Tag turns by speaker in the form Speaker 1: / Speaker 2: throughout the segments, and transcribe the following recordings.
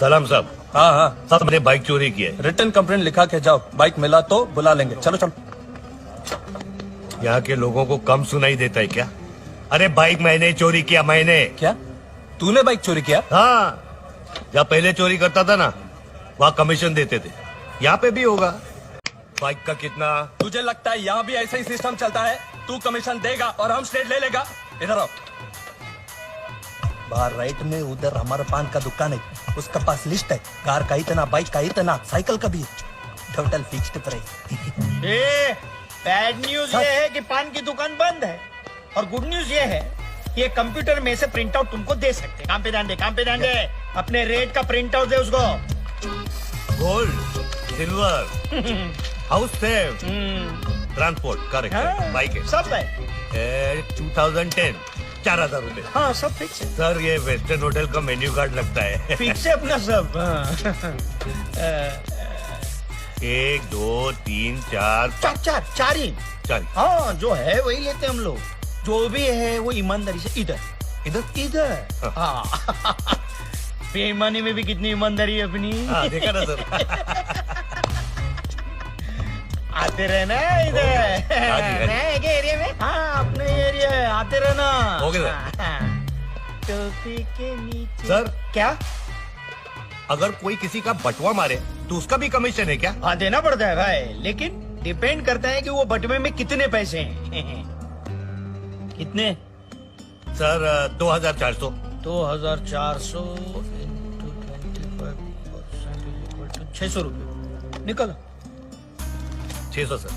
Speaker 1: सलाम साहब।
Speaker 2: हाँ हाँ,
Speaker 1: साहब मैंने बाइक चोरी की है।
Speaker 2: रिटर्न कंप्लेंट लिखा के जाओ, बाइक मिला तो बुला लेंगे। चलो चलो।
Speaker 1: यहाँ के लोगों को कम सुनाई देता है क्या? अरे बाइक मैंने चोरी किया, मैंने।
Speaker 2: क्या तूने बाइक चोरी किया?
Speaker 1: हाँ, जहाँ पहले चोरी करता था ना, वहाँ कमीशन देते थे। यहाँ पे भी होगा। बाइक का कितना?
Speaker 2: तुझे लगता है यहाँ भी ऐसा ही सिस्टम चलता है? तू कमीशन देगा और हम स्टेट ले लेगा। इधर आओ। बाहर राइट में उधर हमारा पान का दुकान है, उसका पास लिस्ट है। कार का इतना, बाइक का इतना, साइकिल का भी, total fixed price.
Speaker 3: Bad news ये है कि पान की दुकान बंद है, और गुड न्यूज ये है कि ये कंप्यूटर में से प्रिंट आउट तुमको दे सकते। काम पे ध्यान दे, काम पे ध्यान दे। अपने रेट का प्रिंट आउट दे उसको।
Speaker 1: Gold, silver, house safe, transport, correct. Bike है,
Speaker 3: सब है।
Speaker 1: 2010, 4000 रुपए।
Speaker 3: हाँ, सब फिक्स है।
Speaker 1: सर ये वेस्टर्न होटल का मेन्यू कार्ड लगता है।
Speaker 3: फिक्स है अपना सब।
Speaker 1: 1 2 3 4
Speaker 3: चार ही।
Speaker 1: 4।
Speaker 3: हाँ, जो है वही लेते हम लोग। जो भी है वो ईमानदारी से। इधर
Speaker 1: इधर
Speaker 3: इधर। हाँ। बेईमानी में भी कितनी ईमानदारी है अपनी।
Speaker 1: हाँ, देखा ना सर।
Speaker 3: आते रहना इधर।
Speaker 1: हाँ जी।
Speaker 3: एरिया में। हाँ, अपने एरिया है, आते रहना।
Speaker 1: Okay sir.
Speaker 3: हाँ। टोपी के नीचे।
Speaker 1: सर,
Speaker 3: क्या?
Speaker 1: अगर कोई किसी का बटवा मारे तो उसका भी कमीशन है क्या?
Speaker 3: हाँ, देना पड़ता है भाई, लेकिन डिपेंड करता है कि वो बटवे में कितने पैसे हैं। कितने?
Speaker 1: सर 2400।
Speaker 3: 2400 600 रुपये। निकलो।
Speaker 1: 600 सर।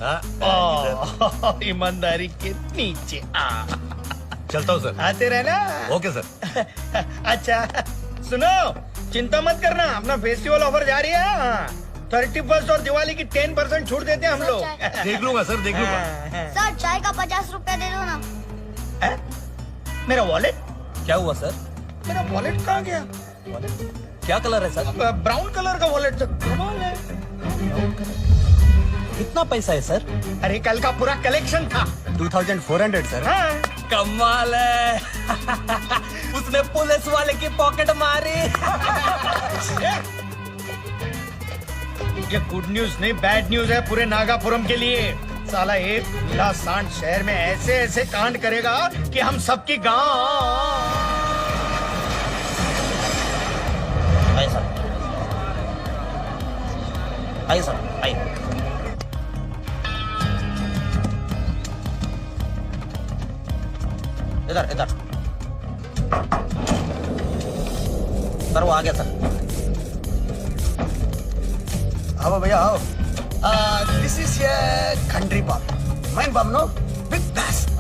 Speaker 1: हाँ, इधर।
Speaker 3: ईमानदारी के नीचे।
Speaker 1: चलता हूँ सर।
Speaker 3: आते रहना।
Speaker 1: Okay sir.
Speaker 3: अच्छा सुनो, चिंता मत करना, अपना फेस्टिवल ऑफर जारी है। 31 और दिवाली की 10% छूट देते हैं हम लोग।
Speaker 1: देख लूंगा सर, देख लूंगा।
Speaker 4: सर चाय का 50 रुपया दे दो ना।
Speaker 3: मेरा वॉलेट?
Speaker 2: क्या हुआ सर?
Speaker 3: मेरा वॉलेट कहाँ गया?
Speaker 2: क्या कलर है सर?
Speaker 3: ब्राउन कलर का वॉलेट। कमाल है।
Speaker 2: कितना पैसा है सर?
Speaker 3: अरे कल का पूरा कलेक्शन था।
Speaker 2: 2400 सर।
Speaker 3: हाँ।
Speaker 2: कमाल है। उसने पुलिस वाले की पॉकेट मारी।
Speaker 3: ये गुड न्यूज नहीं, बैड न्यूज है पूरे नागापुरम के लिए। साला एक नीला सांड शहर में ऐसे ऐसे कांड करेगा कि हम सबकी गांव।
Speaker 5: आइए सर, आइए सर, आइए। इधर इधर सर, वो आ गया सर।
Speaker 6: आओ भैया आओ। This is a country bomb. Mine bomb, no? Big blast.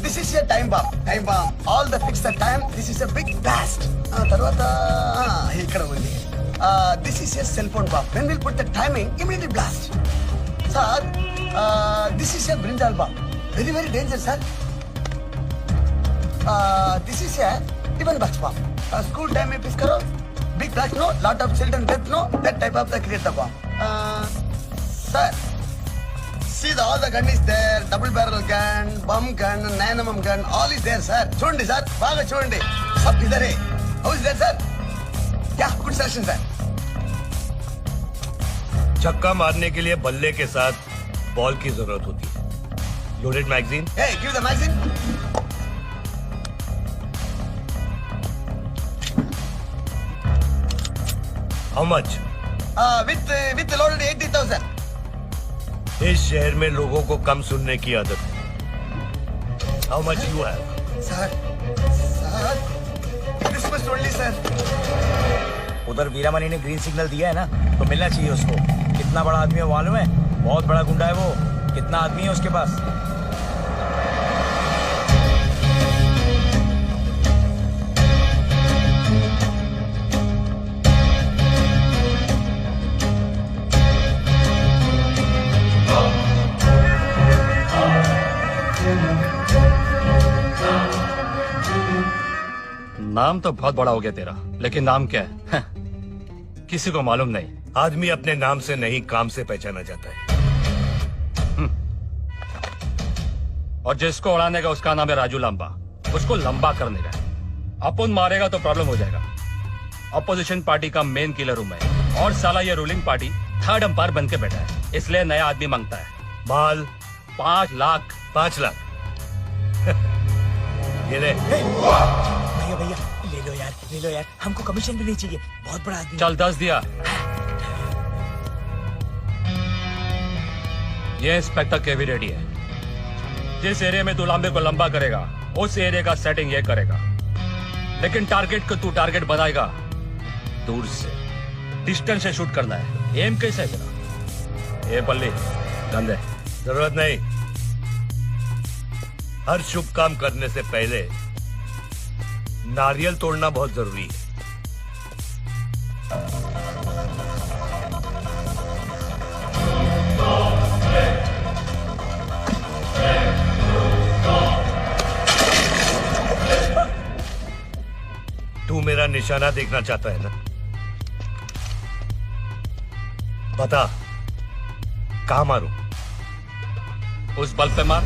Speaker 6: This is a time bomb. Time bomb. All the fix the time. This is a big blast. తర్వాత ఇక్కడ ఉంది. This is a cell phone bomb. When we'll put the timing, immediately blast. Sir, this is a brinjal bomb. Very very dangerous, sir. This is a tiffin box bomb. School time में pick करो. Big blast, no? Lot of children death, no? That type of the create the bomb. Sir, see all the gun is there. Double barrel gun, bomb gun, 9mm gun, all is there, sir. చూడండి sir, బాగా చూడండి. सब इधर है. How is that, sir? Yeah, good selection, sir.
Speaker 1: छक्का मारने के लिए बल्ले के साथ बॉल की जरूरत होती है। Loaded magazine.
Speaker 6: Hey, give the magazine.
Speaker 1: How much?
Speaker 6: With loaded 80,000.
Speaker 1: इस शहर में लोगों को कम सुनने की आदत है। How much you have?
Speaker 6: Sir, this much only, sir.
Speaker 5: उधर वीरामणि ने ग्रीन सिग्नल दिया है ना, तो मिलना चाहिए उसको। कितना बड़ा आदमी है मालूम है? बहुत बड़ा गुंडा है वो। कितना आदमी है उसके पास?
Speaker 2: नाम तो बहुत बड़ा हो गया तेरा, लेकिन नाम क्या है? किसी को मालूम नहीं।
Speaker 1: आदमी अपने नाम से नहीं, काम से पहचाना जाता है।
Speaker 2: और जिसको उड़ाने का उसका नाम है राजू लंबा। उसको लंबा करने का। अपन मारेगा तो प्रॉब्लम हो जाएगा।
Speaker 7: अपोजिशन पार्टी का मेन किलर हूं मैं, और साला ये रूलिंग पार्टी थर्ड अंपायर बन के बैठा है, इसलिए नया आदमी मांगता है।
Speaker 1: माल
Speaker 7: 5 लाख।
Speaker 1: 5 लाख। ये ले।
Speaker 5: भैया भैया ले लो यार, हमको कमीशन भी नहीं चाहिए, बहुत बड़ा आदमी।
Speaker 7: चल 10 दिया। ये इंस्पेक्टर केवी रेड्डी है। जिस एरिया में तू लांबे को लंबा करेगा उस एरिया का सेटिंग ये करेगा, लेकिन टारगेट को तू टारगेट बनाएगा दूर से, डिस्टेंस से शूट करना है। एम कैसे है तेरा? ये पल्ली गंदे।
Speaker 1: जरूरत नहीं। हर शुभ काम करने से पहले नारियल तोड़ना बहुत जरूरी है। तू मेरा निशाना देखना चाहता है ना? बता, कहां मारूं?
Speaker 7: उस बल्ब पे मार।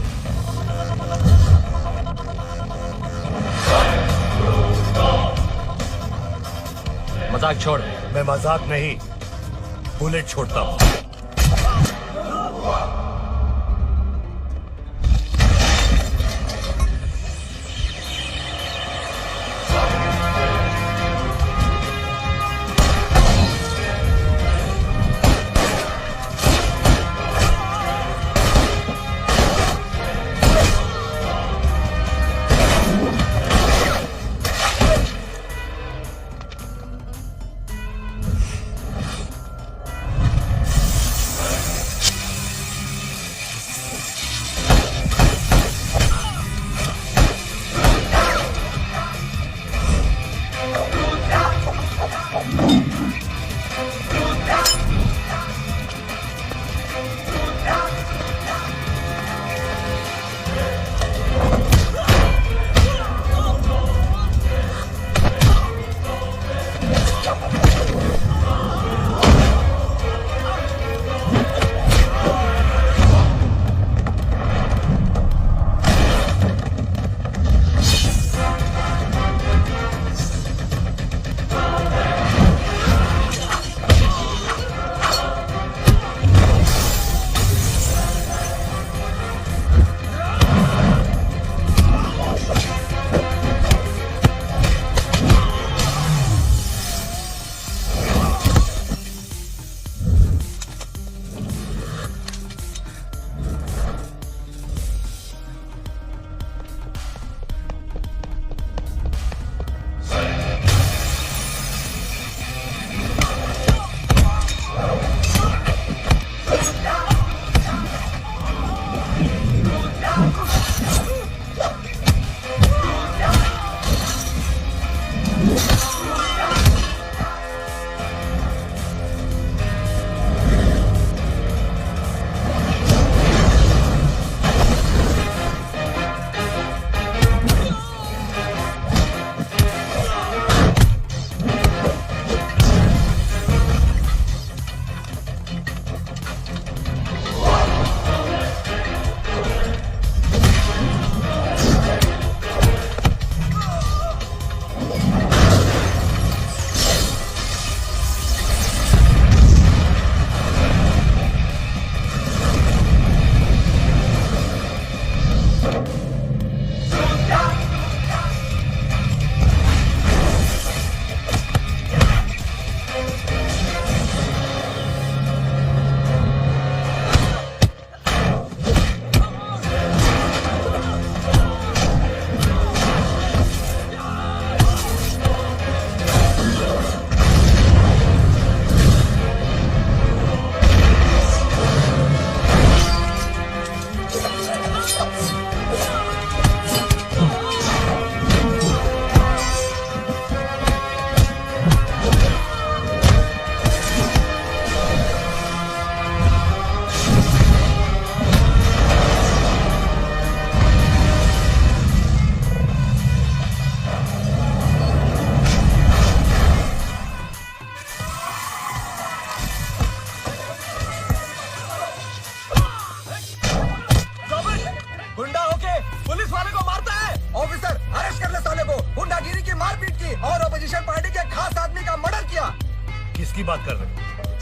Speaker 7: मजाक छोड़।
Speaker 1: मैं मजाक नहीं, बुलेट छोड़ता हूं।
Speaker 2: गुंडा होके पुलिस वाले को मारता है। ऑफिसर अरेस्ट कर ले साले को, गुंडागिरी की मारपीट की। की और ऑपोजिशन पार्टी के खास आदमी का मर्डर किया।
Speaker 1: किसकी बात कर रहे हो?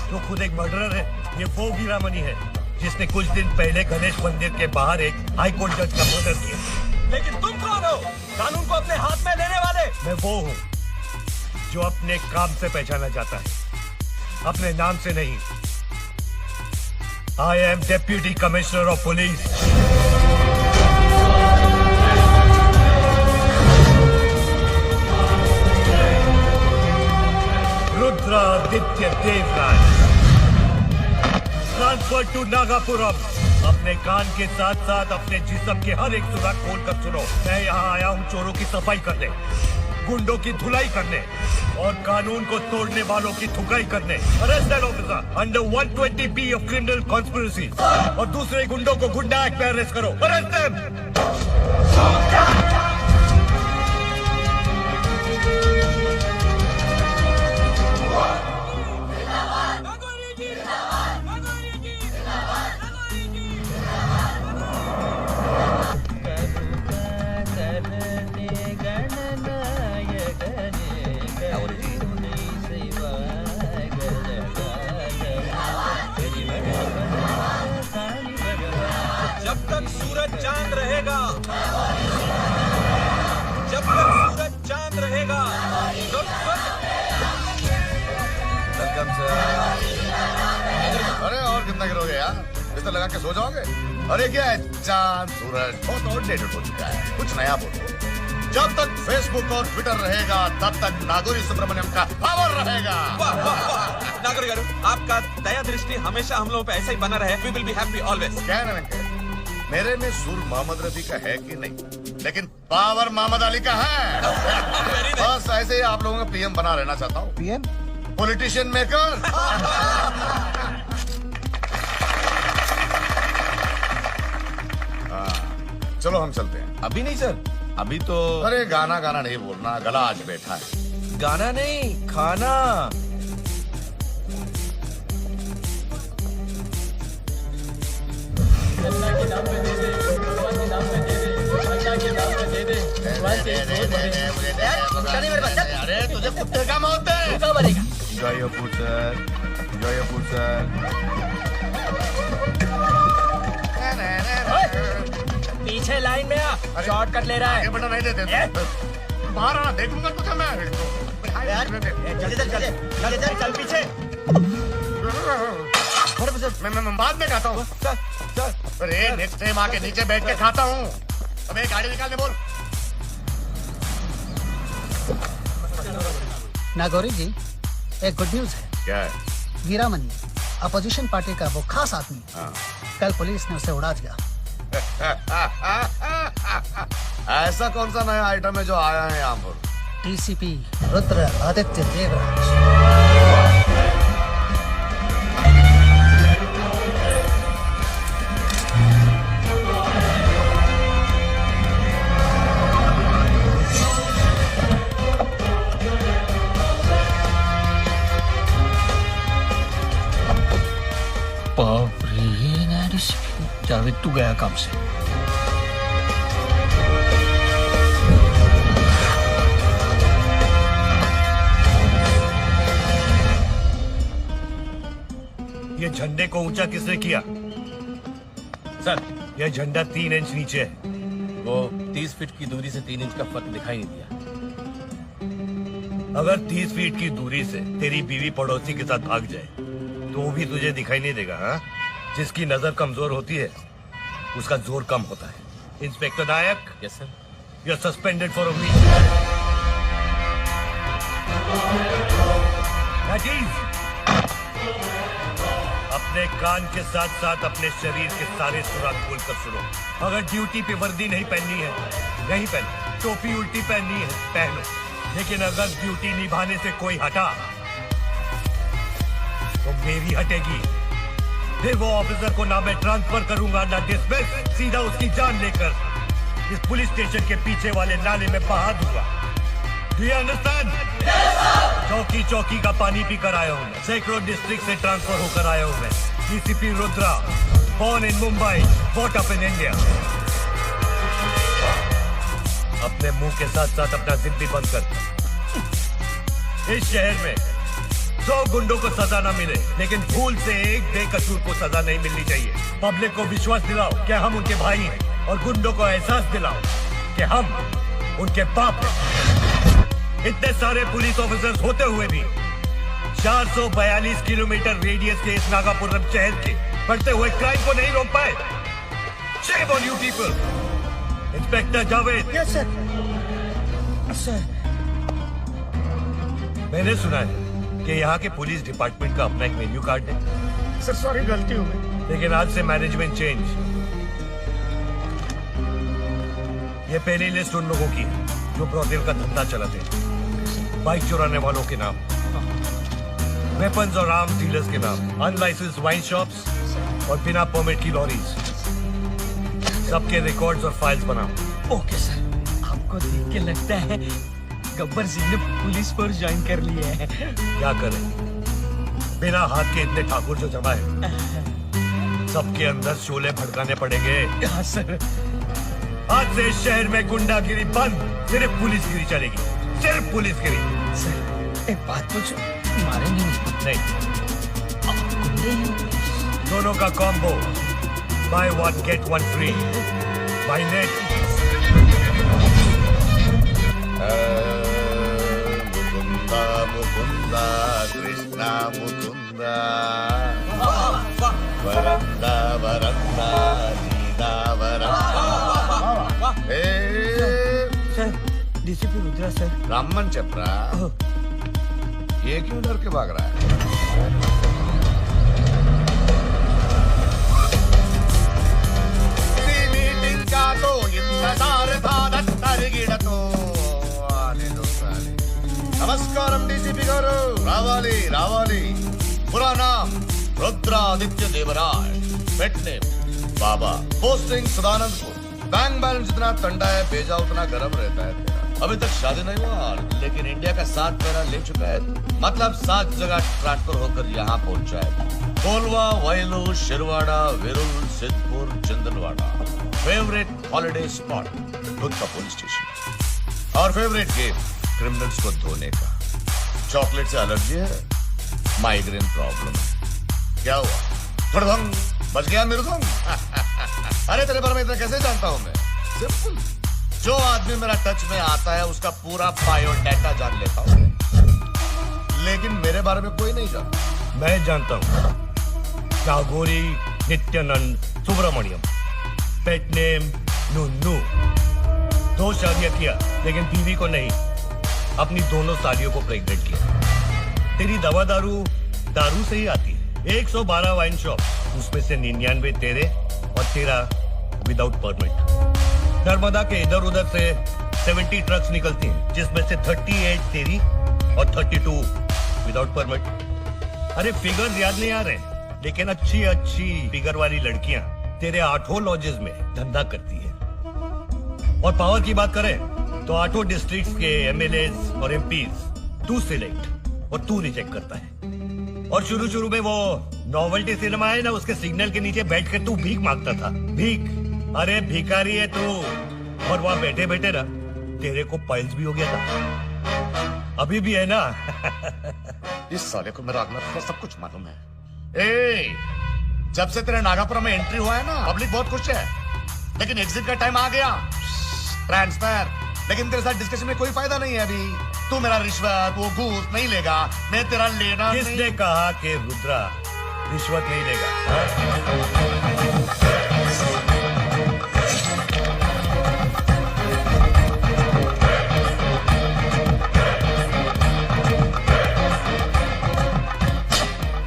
Speaker 1: जो खुद एक मर्डरर है, ये वो वीरामणि है जिसने कुछ दिन पहले गणेश मंदिर के बाहर एक हाई कोर्ट जज का मर्डर किया।
Speaker 2: लेकिन तुम कौन हो कानून को अपने हाथ में लेने वाले?
Speaker 1: मैं वो हूँ जो अपने काम से पहचाना जाता है, अपने नाम से नहीं। I am deputy commissioner of police. Rudraditya Devraj, transfer to Nagapuram. अपने कान के साथ साथ अपने जिस्म के हर एक सुराख खोल कर सुनो। मैं यहाँ आया हूँ चोरों की सफाई करने, गुंडों की धुलाई करने और कानून को तोड़ने वालों की थुकाई करने। Arrest that officer under 120B of criminal conspiracy. और दूसरे गुंडों को गुंडा एक्ट में अरेस्ट करो। Arrest them.
Speaker 2: जब तक सूरज चांद रहेगा, जब तक सूरज चांद रहेगा, तब तक। Welcome sir.
Speaker 8: अरे और कितना गिरोगे यार? बिस्तर लगा के सो जाओगे? अरे क्या है, चांद सूरज बहुत आउटडेटेड हो चुका है, कुछ नया बोलो। जब तक फेसबुक और ट्विटर रहेगा तब तक नागौरी सुब्रमण्यम का पावर रहेगा।
Speaker 9: वाह वाह वाह नागौरी गारू, आपका दया दृष्टि हमेशा हम लोगों पे ऐसा ही बना रहे। We will be happy always.
Speaker 8: क्या है ना, मेरे में सुर मोहम्मद रफी का है कि नहीं, लेकिन पावर मोहम्मद अली का है। बस ऐसे ही आप लोगों का पीएम बना रहना चाहता हूँ।
Speaker 2: PM
Speaker 8: politician maker. चलो हम चलते हैं।
Speaker 9: अभी नहीं सर, अभी तो।
Speaker 8: अरे गाना गाना नहीं बोलना, गला आज बैठा है।
Speaker 9: गाना नहीं, खाना।
Speaker 8: अरे तुझे कुत्ते का मौत है।
Speaker 9: Enjoy your food sir, enjoy your food sir.
Speaker 2: पीछे लाइन में आ, शॉर्टकट ले रहा है।
Speaker 8: आगे बढ़ना नहीं देते। बाहर आना, देखूंगा तुझे मैं।
Speaker 2: चल पीछे।
Speaker 8: मैं बाद में खाता हूँ। अरे नेक्स्ट टाइम आके नीचे बैठ के खाता हूँ। अब एक गाड़ी निकालने बोल।
Speaker 10: नागौरी जी, एक गुड न्यूज है।
Speaker 8: क्या है?
Speaker 10: वीरामणि अपोजिशन पार्टी का वो खास आदमी, कल पुलिस ने उसे उड़ा दिया।
Speaker 8: ऐसा कौन सा नया आइटम है जो आया है यहाँ पर?
Speaker 10: टीसीपी रुद्र आदित्य देवराज।
Speaker 2: बाप रे, जावेद तू गया काम से।
Speaker 1: ये झंडे को ऊंचा किसने किया?
Speaker 7: सर,
Speaker 1: यह झंडा 3 इंच नीचे है।
Speaker 7: वो 30 फीट की दूरी से 3 इंच का फर्क दिखाई नहीं दिया।
Speaker 1: अगर 30 फीट की दूरी से तेरी बीवी पड़ोसी के साथ भाग जाए तो वो भी तुझे दिखाई नहीं देगा। हाँ, जिसकी नजर कमजोर होती है उसका जोर कम होता है। Inspector Nayak.
Speaker 7: Yes sir.
Speaker 1: You are suspended for a week. अपने कान के साथ साथ अपने शरीर के सारे सुराख खोलकर सुनो। अगर ड्यूटी पे वर्दी नहीं पहननी है नहीं पहनो, टोपी उल्टी पहननी है पहनो, लेकिन अगर ड्यूटी निभाने से कोई हटा तो मेरी हटेगी। फिर वो ऑफिसर को ना मैं ट्रांसफर करूंगा ना डिसमिस, सीधा उसकी जान लेकर इस पुलिस स्टेशन के पीछे वाले नाले में बहा दूंगा। Do you understand? चौकी चौकी का पानी पी कर आया हूँ मैं। सैकड़ों डिस्ट्रिक्ट से ट्रांसफर होकर आया हूँ मैं। DCP Rudra, born in Mumbai, brought up in India। अपने मुंह के साथ साथ अपना जिद भी बंद कर। इस शहर में 100 गुंडों को सजा ना मिले, लेकिन भूल से एक बेकसूर को सजा नहीं मिलनी चाहिए। पब्लिक को विश्वास दिलाओ कि हम उनके भाई हैं, और गुंडों को एहसास दिलाओ कि हम उनके बाप हैं। इतने सारे पुलिस ऑफिसर्स होते हुए भी 442 किलोमीटर रेडियस के इस नागापुरम शहर के बढ़ते हुए क्राइम को नहीं रोक पाए। Shame on you people! Inspector Javed.
Speaker 3: Yes sir.
Speaker 1: मैंने सुना है कि यहाँ के पुलिस डिपार्टमेंट का अपना एक मेन्यू कार्ड है।
Speaker 3: सर सॉरी, गलती हो गई।
Speaker 1: लेकिन आज से मैनेजमेंट चेंज। ये पहली लिस्ट उन लोगों की है जो ब्रॉडवेल का धंधा चलाते हैं। बाइक चुराने वालों के नाम, वेपन्स और आर्म्स डीलर्स के नाम, अनलाइसेंस्ड वाइन शॉप्स और बिना परमिट की लॉरीज, सबके रिकॉर्ड्स और फाइल्स बनाओ।
Speaker 3: Okay sir. आपको देख के लगता है गब्बर सिंह ने पुलिस फोर्स ज्वाइन कर लिया है।
Speaker 1: क्या करें, बिना हाथ के इतने ठाकुर जो जमा है, सबके अंदर शोले भड़काने पड़ेंगे।
Speaker 3: हाँ सर।
Speaker 1: आज से इस शहर में गुंडागिरी बंद, सिर्फ पुलिसगिरी चलेगी, सिर्फ पुलिसगिरी।
Speaker 3: सर एक बात पूछूं? मारे नहीं?
Speaker 1: नहीं,
Speaker 3: गुंडे हैं।
Speaker 1: दोनों का combo, buy one get one free, buy net.
Speaker 8: Mukunda Mukunda Krishna Mukunda, वरंदा वरंदा नीदा वरंदा।
Speaker 3: Sir DCP Rudra sir.
Speaker 8: Raman Chapra, ये क्यों डर के भाग रहा है? मीटिंग का तो इंतजार था, दत्तर गिड़तो आने दो साले। नमस्कारम डीसीपी गारू, रावाली रावाली। पूरा नाम रुद्रादित्य देवराज, पेट नेम बाबा, पोस्टिंग सदानंदपुर। बैंक बैलेंस जितना ठंडा है, भेजा उतना गर्म रहता है तेरा। अभी तक शादी नहीं हुआ, लेकिन इंडिया का 7 पैरा ले चुका है, मतलब 7 जगह ट्रांसफर होकर यहाँ पहुंचा है। Colva, Velu, Shirwada, Virul, Siddhpur, Chandanwada. Favourite holiday spot खुद का पुलिस स्टेशन, और फेवरेट गेम क्रिमिनल्स को धोने का। चॉकलेट से एलर्जी है, माइग्रेन प्रॉब्लम है। क्या हुआ? फड़भंग बच गया मृदंग। अरे तेरे बारे में इतना कैसे जानता हूं मैं? सिंपल, जो आदमी मेरा टच में आता है उसका पूरा बायोडाटा जान लेता हूं, लेकिन मेरे बारे में कोई नहीं जानता।
Speaker 1: मैं जानता हूँ, नागोरी नित्यानंद सुब्रमण्यम, पेट नेम नूनू। 2 शादियां किया, लेकिन बीवी को नहीं, अपनी दोनों सालियों को प्रेग्नेंट किया। तेरी दवा दारू से ही आती है। 112 वाइन शॉप, उसमें से 99 तेरे और तेरा विदाउट परमिट। नर्मदा के इधर उधर से 70 ट्रक्स निकलती हैं, जिसमें से 38 तेरी और 32 विदाउट परमिट। अरे फिगर याद नहीं आ रहे, लेकिन अच्छी फिगर वाली लड़कियां तेरे 8 लॉजेस में धंधा करती है। और पावर की बात करें तो 8 डिस्ट्रिक्ट्स के एमएलए और एमपीज तू सिलेक्ट और तू रिजेक्ट करता है। और शुरू में वो नॉवेल्टी सिनेमा है ना, उसके सिग्नल के नीचे बैठ कर तू भीख मांगता था। भीख, अरे भिखारी है तू। और वहां बैठे बैठे ना तेरे को पाइल्स भी हो गया था, अभी भी है ना।
Speaker 8: इस साले को मेरा अगला तो सब कुछ मालूम है। ए, जब से तेरे नागापुरम में एंट्री हुआ है ना, पब्लिक बहुत खुश है, लेकिन एग्जिट का टाइम आ गया। ट्रांसफर, लेकिन तेरे साथ डिस्कशन में कोई फायदा नहीं है अभी। तू मेरा रिश्वत वो घूस नहीं लेगा, मैं तेरा लेना।
Speaker 1: किसने कहा कि रुद्रा रिश्वत नहीं लेगा?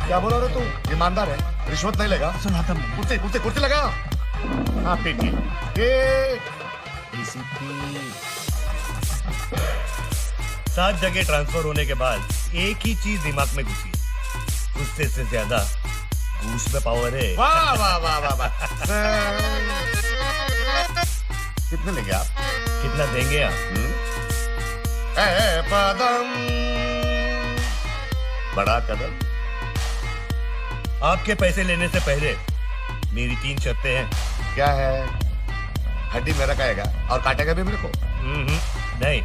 Speaker 8: क्या बोला रे तू? ईमानदार है, रिश्वत नहीं लेगा?
Speaker 3: सुना था मैंने।
Speaker 8: कुर्सी लगा। हाँ पीटी। ये
Speaker 1: 7 जगह ट्रांसफर होने के बाद एक ही चीज दिमाग में घुसी, गुस्से से ज्यादा घूस में पावर है।
Speaker 8: वाह वाह वाह वाह वाह। कितने लेंगे आप?
Speaker 1: कितना देंगे आप?
Speaker 8: पदम बड़ा कदम।
Speaker 1: आपके पैसे लेने से पहले मेरी 3 शर्तें हैं।
Speaker 8: क्या है? हड्डी मेरा खाएगा और काटेगा भी मेरे को?
Speaker 1: नहीं,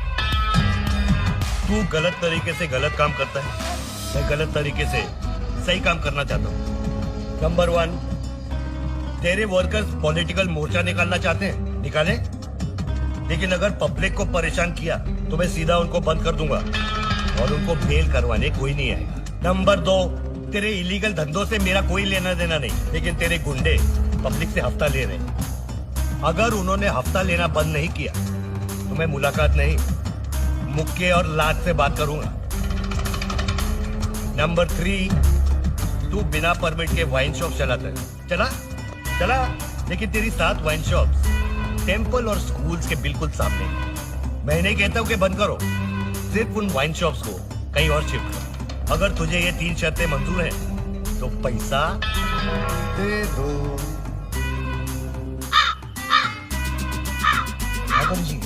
Speaker 1: तू गलत तरीके से गलत काम करता है, मैं गलत तरीके से सही काम करना चाहता हूँ। नंबर 1, तेरे वर्कर्स पॉलिटिकल मोर्चा निकालना चाहते हैं, निकाले, लेकिन अगर पब्लिक को परेशान किया तो मैं सीधा उनको बंद कर दूंगा और उनको बेल करवाने कोई नहीं आएगा। नंबर 2, तेरे इलीगल धंधों से मेरा कोई लेना देना नहीं, लेकिन तेरे गुंडे पब्लिक से हफ्ता ले रहे हैं। अगर उन्होंने हफ्ता लेना बंद नहीं किया तो मैं मुलाकात नहीं, मुक्के और लात से बात करूंगा। नंबर 3, तू बिना परमिट के वाइन शॉप चलाता है, चला, लेकिन तेरी 7 वाइन शॉप्स टेंपल और स्कूल्स के बिल्कुल सामने। मैं नहीं कहता हूं कि बंद करो, सिर्फ उन वाइन शॉप्स को कहीं और शिफ्ट करो। अगर तुझे ये 3 शर्तें मंजूर हैं तो पैसा
Speaker 8: दे दो।
Speaker 5: ठाकुर जी,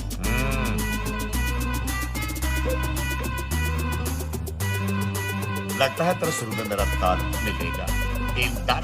Speaker 8: लगता है 13 रुपए मेरा दान मिलेगा। एक दान।